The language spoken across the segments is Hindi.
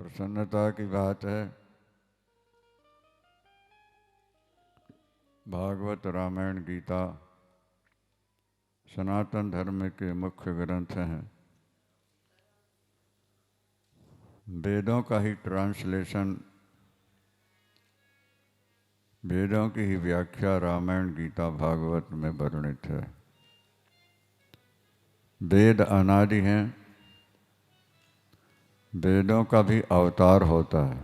प्रसन्नता की बात है, भागवत, रामायण, गीता सनातन धर्म के मुख्य ग्रंथ हैं। वेदों का ही ट्रांसलेशन, वेदों की ही व्याख्या रामायण, गीता, भागवत में वर्णित है। वेद अनादि हैं, वेदों का भी अवतार होता है।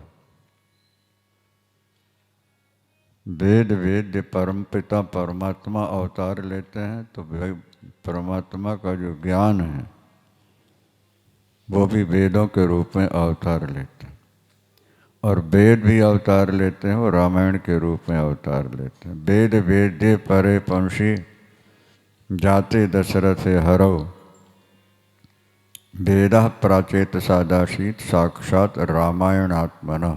वेद वेद्य परमपिता परमात्मा अवतार लेते हैं, तो परमात्मा का जो ज्ञान है वो भी वेदों के रूप में अवतार लेते हैं। और वेद भी अवतार लेते हैं, वो रामायण के रूप में अवतार लेते हैं। वेद वेद्य परे पंशी जाते दशरथ हरौ वेदा प्राचेत सादाशीत साक्षात रामायणात्मना।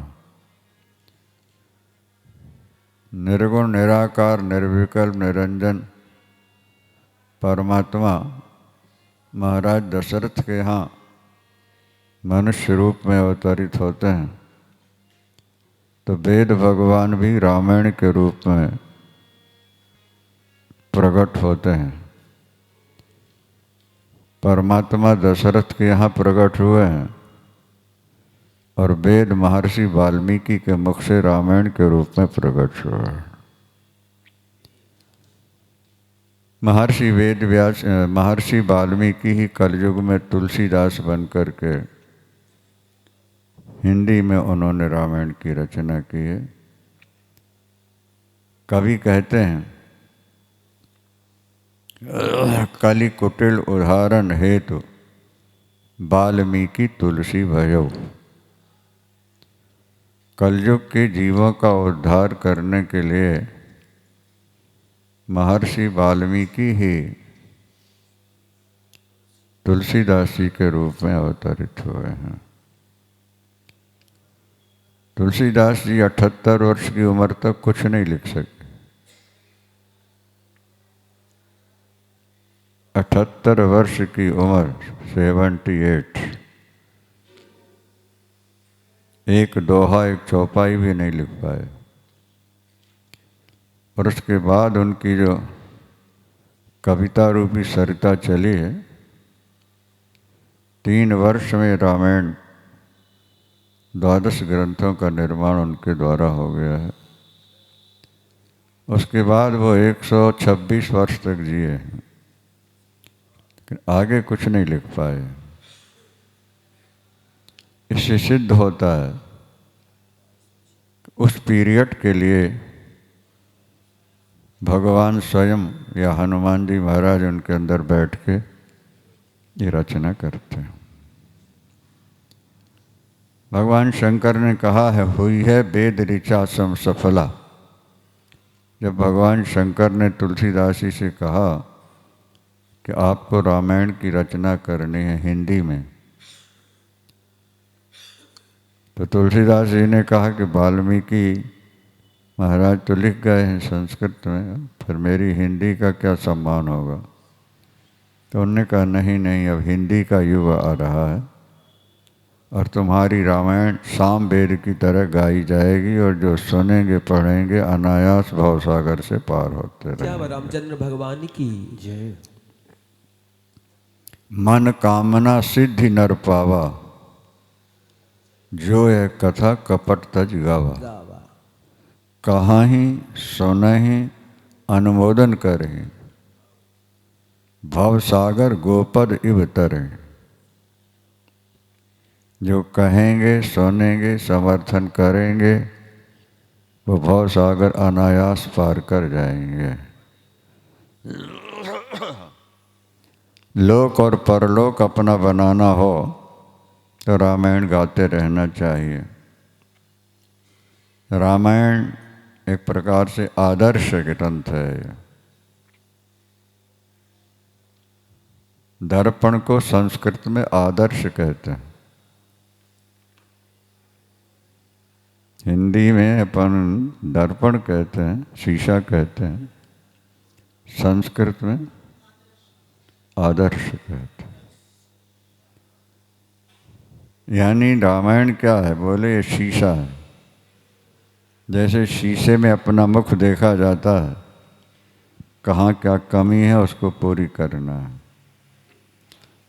निर्गुण निराकार निर्विकल्प निरंजन परमात्मा महाराज दशरथ के यहाँ मनुष्य रूप में अवतरित होते हैं, तो वेद भगवान भी रामायण के रूप में प्रकट होते हैं। परमात्मा दशरथ के यहाँ प्रकट हुए हैं और वेद महर्षि वाल्मीकि के मुख से रामायण के रूप में प्रकट हुआ है। महर्षि वाल्मीकि ही कलयुग में तुलसीदास बन करके हिंदी में उन्होंने रामायण की रचना की है। कवि कहते हैं, कलि कुटिल उदाहरण हेतु वाल्मीकि तुलसी भयौ। कलयुग के जीवों का उद्धार करने के लिए महर्षि वाल्मीकि ही तुलसीदास जी के रूप में अवतरित हुए हैं। तुलसीदास जी 78 वर्ष की उम्र तक कुछ नहीं लिख सके। 78 वर्ष की उम्र, 78, एक दोहा एक चौपाई भी नहीं लिख पाए। और उसके बाद उनकी जो कविता रूपी सरिता चली है, 3 वर्ष में रामायण 12 ग्रंथों का निर्माण उनके द्वारा हो गया है। उसके बाद वो 126 वर्ष तक जिए हैं, लेकिन आगे कुछ नहीं लिख पाए। इससे सिद्ध होता है उस पीरियड के लिए भगवान स्वयं या हनुमान जी महाराज उनके अंदर बैठ के ये रचना करते हैं। भगवान शंकर ने कहा है, हुई है वेद ऋचा सम सफला। जब भगवान शंकर ने तुलसीदास जी से कहा कि आपको रामायण की रचना करनी है हिंदी में, तो तुलसीदास जी ने कहा कि वाल्मीकि महाराज तो लिख गए हैं संस्कृत में, फिर मेरी हिंदी का क्या सम्मान होगा। तो उन्होंने कहा, नहीं नहीं, अब हिंदी का युग आ रहा है और तुम्हारी रामायण साम वेद की तरह गाई जाएगी और जो सुनेंगे पढ़ेंगे अनायास भवसागर से पार होते रहेंगे। रामचंद्र भगवान की जय। मन कामना सिद्धि नर पावा, जो है कथा कपट तज गावा। कहाँ ही सुनहि अनुमोदन करें, भवसागर गोपद इव तरें। जो कहेंगे सुनेंगे समर्थन करेंगे वो भवसागर अनायास पार कर जाएंगे। लोक और परलोक अपना बनाना हो तो रामायण गाते रहना चाहिए। रामायण एक प्रकार से आदर्श ग्रंथ है। दर्पण को संस्कृत में आदर्श कहते हैं। हिंदी में अपन दर्पण कहते हैं, शीशा कहते हैं, संस्कृत में आदर्श कहते हैं। यानी रामायण क्या है? बोले ये शीशा है। जैसे शीशे में अपना मुख देखा जाता है, कहाँ क्या कमी है उसको पूरी करना है।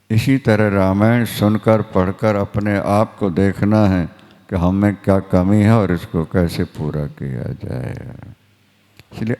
इसी तरह रामायण सुनकर पढ़कर अपने आप को देखना है कि हम में क्या कमी है और इसको कैसे पूरा किया जाए। इसलिए